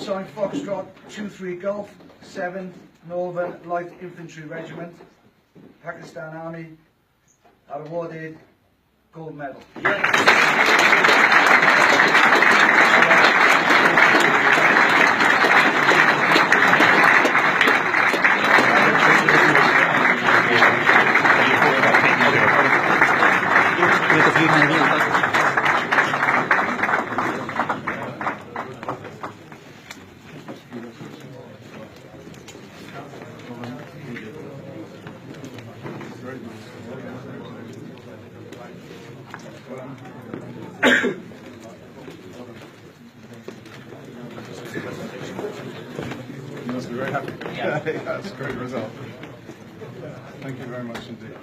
sign Foxtrot 23 Golf 7 Northern Light Infantry Regiment, Pakistan Army, are awarded gold medal. You must be very happy. Yeah, that's a great result. Thank you very much indeed.